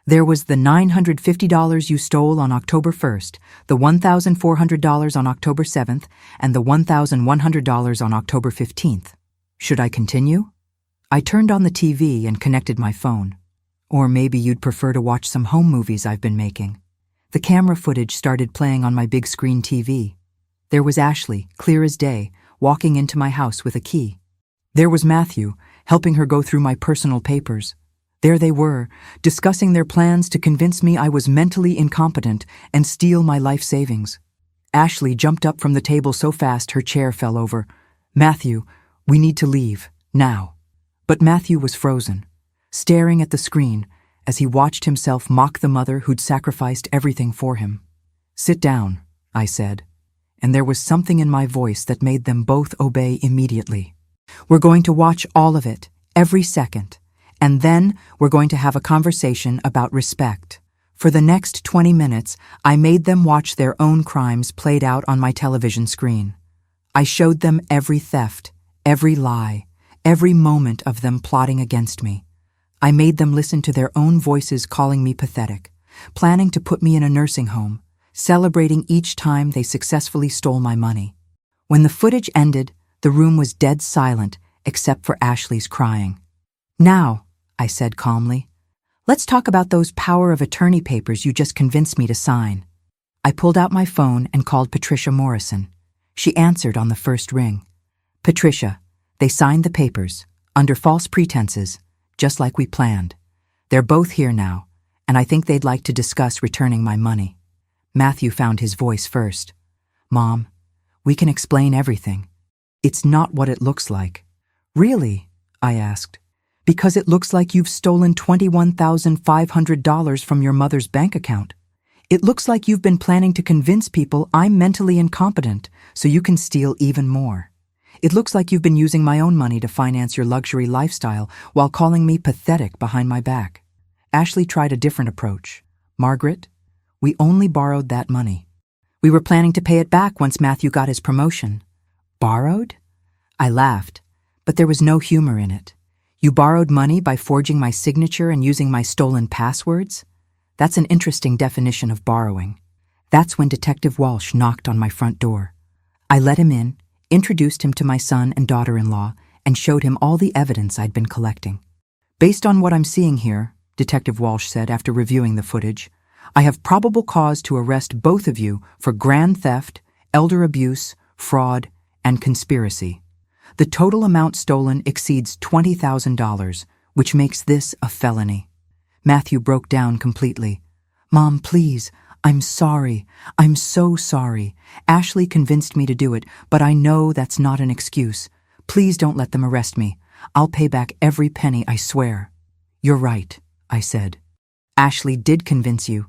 There was the $950 you stole on October 1st, the $1,400 on October 7th, and the $1,100 on October 15th. Should I continue?" I turned on the TV and connected my phone. "Or maybe you'd prefer to watch some home movies I've been making." The camera footage started playing on my big screen TV. There was Ashley, clear as day, walking into my house with a key. There was Matthew, helping her go through my personal papers. There they were, discussing their plans to convince me I was mentally incompetent and steal my life savings. Ashley jumped up from the table so fast her chair fell over. "Matthew, we need to leave, now." But Matthew was frozen, staring at the screen as he watched himself mock the mother who'd sacrificed everything for him. "Sit down," I said, and there was something in my voice that made them both obey immediately. "We're going to watch all of it, every second, and then we're going to have a conversation about respect." For the next 20 minutes, I made them watch their own crimes played out on my television screen. I showed them every theft, every lie, every moment of them plotting against me. I made them listen to their own voices calling me pathetic, planning to put me in a nursing home, celebrating each time they successfully stole my money. When the footage ended, the room was dead silent except for Ashley's crying. "Now," I said calmly, "let's talk about those power of attorney papers you just convinced me to sign." I pulled out my phone and called Patricia Morrison. She answered on the first ring. "Patricia, they signed the papers, under false pretenses, just like we planned. They're both here now, and I think they'd like to discuss returning my money." Matthew found his voice first. "Mom, we can explain everything. It's not what it looks like. Really? I asked. Because it looks like you've stolen $21,500 from your mother's bank account. It looks like you've been planning to convince people I'm mentally incompetent so you can steal even more. It looks like you've been using my own money to finance your luxury lifestyle while calling me pathetic behind my back. Ashley tried a different approach. Margaret, we only borrowed that money. We were planning to pay it back once Matthew got his promotion. Borrowed? I laughed, but there was no humor in it. You borrowed money by forging my signature and using my stolen passwords? That's an interesting definition of borrowing. That's when Detective Walsh knocked on my front door. I let him in, introduced him to my son and daughter-in-law, and showed him all the evidence I'd been collecting. Based on what I'm seeing here, Detective Walsh said after reviewing the footage, I have probable cause to arrest both of you for grand theft, elder abuse, fraud, and conspiracy. The total amount stolen exceeds $20,000, which makes this a felony. Matthew broke down completely. Mom, please, I'm sorry. I'm so sorry. Ashley convinced me to do it, but I know that's not an excuse. Please don't let them arrest me. I'll pay back every penny, I swear. You're right, I said. Ashley did convince you.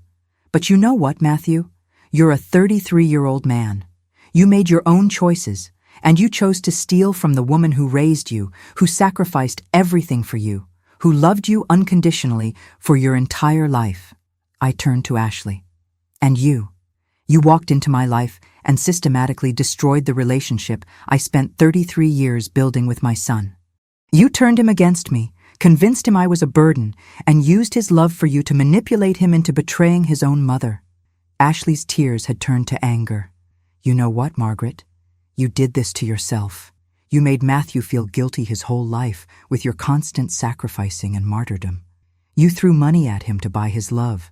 But you know what, Matthew? You're a 33-year-old man. You made your own choices, and you chose to steal from the woman who raised you, who sacrificed everything for you, who loved you unconditionally for your entire life. I turned to Ashley. And you. You walked into my life and systematically destroyed the relationship I spent 33 years building with my son. You turned him against me, convinced him I was a burden, and used his love for you to manipulate him into betraying his own mother. Ashley's tears had turned to anger. You know what, Margaret? You did this to yourself. You made Matthew feel guilty his whole life with your constant sacrificing and martyrdom. You threw money at him to buy his love,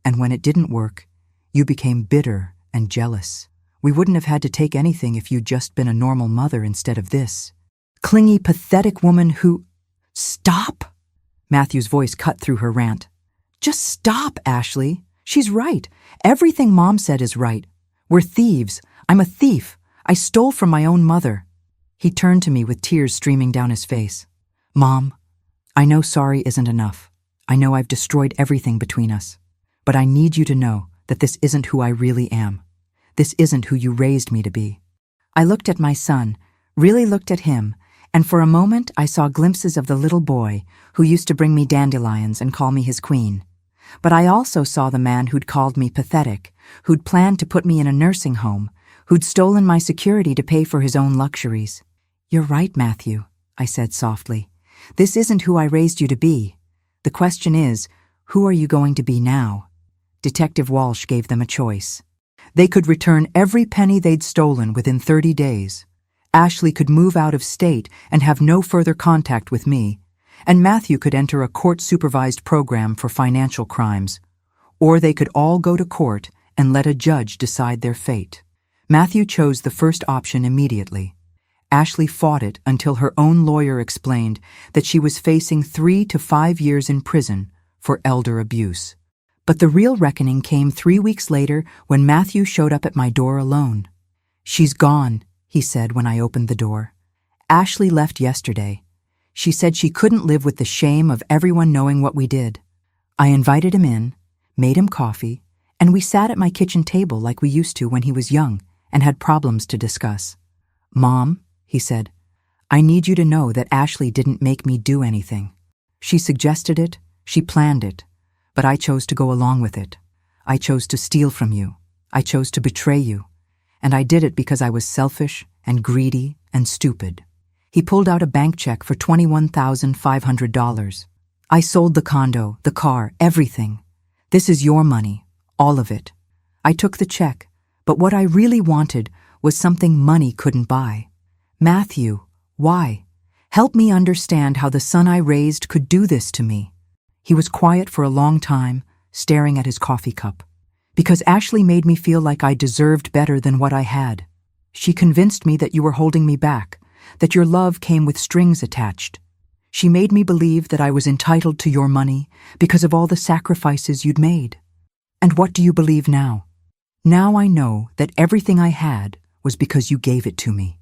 and when it didn't work, you became bitter and jealous. We wouldn't have had to take anything if you'd just been a normal mother instead of this clingy, pathetic woman who— Stop! Matthew's voice cut through her rant. Just stop, Ashley. She's right. Everything Mom said is right. We're thieves. I'm a thief. I stole from my own mother. He turned to me with tears streaming down his face. Mom, I know sorry isn't enough. I know I've destroyed everything between us. But I need you to know that this isn't who I really am. This isn't who you raised me to be. I looked at my son, really looked at him, and for a moment I saw glimpses of the little boy who used to bring me dandelions and call me his queen. But I also saw the man who'd called me pathetic, who'd planned to put me in a nursing home, who'd stolen my security to pay for his own luxuries. You're right, Matthew, I said softly. This isn't who I raised you to be. The question is, who are you going to be now? Detective Walsh gave them a choice. They could return every penny they'd stolen within 30 days. Ashley could move out of state and have no further contact with me, and Matthew could enter a court-supervised program for financial crimes. Or they could all go to court and let a judge decide their fate. Matthew chose the first option immediately. Ashley fought it until her own lawyer explained that she was facing 3 to 5 years in prison for elder abuse. But the real reckoning came 3 weeks later when Matthew showed up at my door alone. She's gone, he said when I opened the door. Ashley left yesterday. She said she couldn't live with the shame of everyone knowing what we did. I invited him in, made him coffee, and we sat at my kitchen table like we used to when he was young and had problems to discuss. Mom, he said, I need you to know that Ashley didn't make me do anything. She suggested it, she planned it, but I chose to go along with it. I chose to steal from you. I chose to betray you. And I did it because I was selfish and greedy and stupid. He pulled out a bank check for $21,500. I sold the condo, the car, everything. This is your money, all of it. I took the check, but what I really wanted was something money couldn't buy. Matthew, why? Help me understand how the son I raised could do this to me. He was quiet for a long time, staring at his coffee cup. Because Ashley made me feel like I deserved better than what I had. She convinced me that you were holding me back, that your love came with strings attached. She made me believe that I was entitled to your money because of all the sacrifices you'd made. And what do you believe now? Now I know that everything I had was because you gave it to me.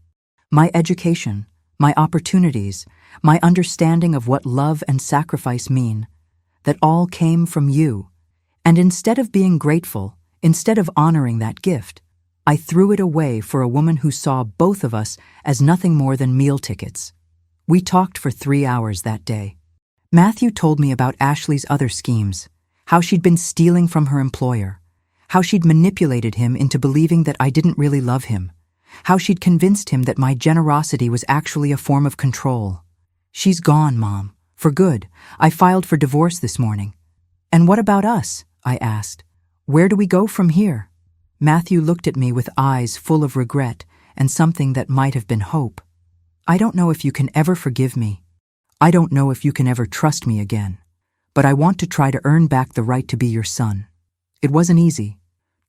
My education, my opportunities, my understanding of what love and sacrifice mean, that all came from you. And instead of being grateful, instead of honoring that gift, I threw it away for a woman who saw both of us as nothing more than meal tickets. We talked for 3 hours that day. Matthew told me about Ashley's other schemes, how she'd been stealing from her employer, how she'd manipulated him into believing that I didn't really love him, how she'd convinced him that my generosity was actually a form of control. She's gone, Mom, for good. I filed for divorce this morning. And what about us? I asked. Where do we go from here? Matthew looked at me with eyes full of regret and something that might have been hope. I don't know if you can ever forgive me. I don't know if you can ever trust me again. But I want to try to earn back the right to be your son. It wasn't easy.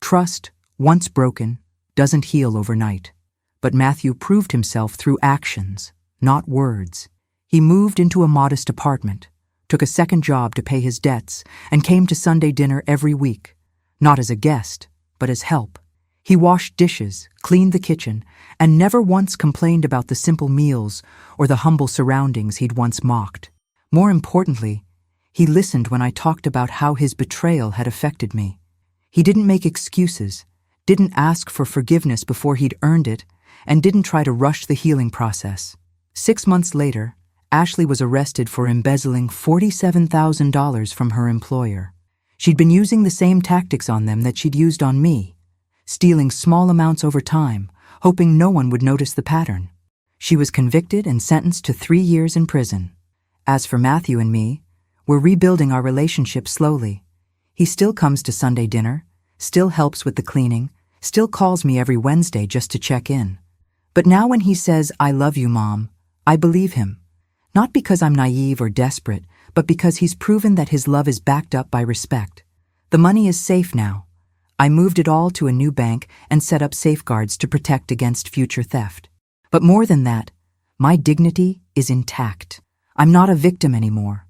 Trust, once broken, doesn't heal overnight. But Matthew proved himself through actions, not words. He moved into a modest apartment, took a second job to pay his debts, and came to Sunday dinner every week, not as a guest, but as help. He washed dishes, cleaned the kitchen, and never once complained about the simple meals or the humble surroundings he'd once mocked. More importantly, he listened when I talked about how his betrayal had affected me. He didn't make excuses, didn't ask for forgiveness before he'd earned it, and didn't try to rush the healing process. 6 months later, Ashley was arrested for embezzling $47,000 from her employer. She'd been using the same tactics on them that she'd used on me, stealing small amounts over time, hoping no one would notice the pattern. She was convicted and sentenced to 3 years in prison. As for Matthew and me, we're rebuilding our relationship slowly. He still comes to Sunday dinner, still helps with the cleaning, still calls me every Wednesday just to check in. But now when he says, "I love you, Mom," I believe him. Not because I'm naive or desperate, but because he's proven that his love is backed up by respect. The money is safe now. I moved it all to a new bank and set up safeguards to protect against future theft. But more than that, my dignity is intact. I'm not a victim anymore.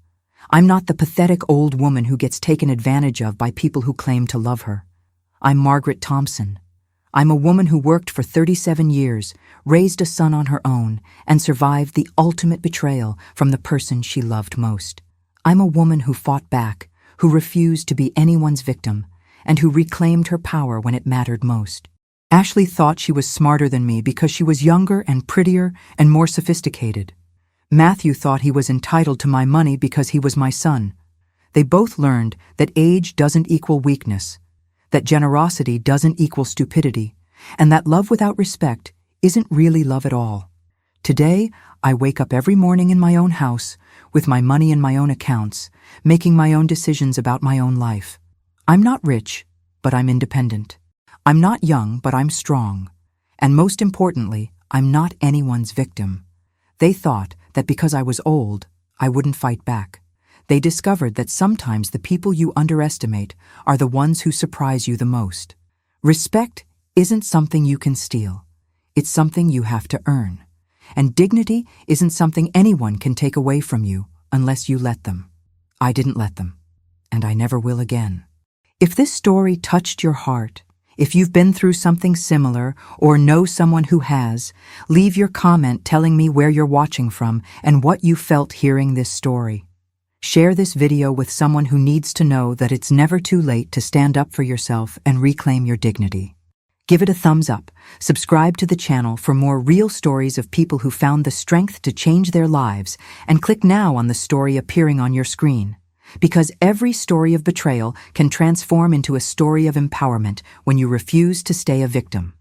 I'm not the pathetic old woman who gets taken advantage of by people who claim to love her. I'm Margaret Thompson. I'm a woman who worked for 37 years, raised a son on her own, and survived the ultimate betrayal from the person she loved most. I'm a woman who fought back, who refused to be anyone's victim, and who reclaimed her power when it mattered most. Ashley thought she was smarter than me because she was younger and prettier and more sophisticated. Matthew thought he was entitled to my money because he was my son. They both learned that age doesn't equal weakness, that generosity doesn't equal stupidity, and that love without respect isn't really love at all. Today, I wake up every morning in my own house, with my money in my own accounts, making my own decisions about my own life. I'm not rich, but I'm independent. I'm not young, but I'm strong. And most importantly, I'm not anyone's victim. They thought that because I was old, I wouldn't fight back. They discovered that sometimes the people you underestimate are the ones who surprise you the most. Respect isn't something you can steal. It's something you have to earn. And dignity isn't something anyone can take away from you unless you let them. I didn't let them, and I never will again. If this story touched your heart, if you've been through something similar or know someone who has, leave your comment telling me where you're watching from and what you felt hearing this story. Share this video with someone who needs to know that it's never too late to stand up for yourself and reclaim your dignity. Give it a thumbs up, subscribe to the channel for more real stories of people who found the strength to change their lives, and click now on the story appearing on your screen. Because every story of betrayal can transform into a story of empowerment when you refuse to stay a victim.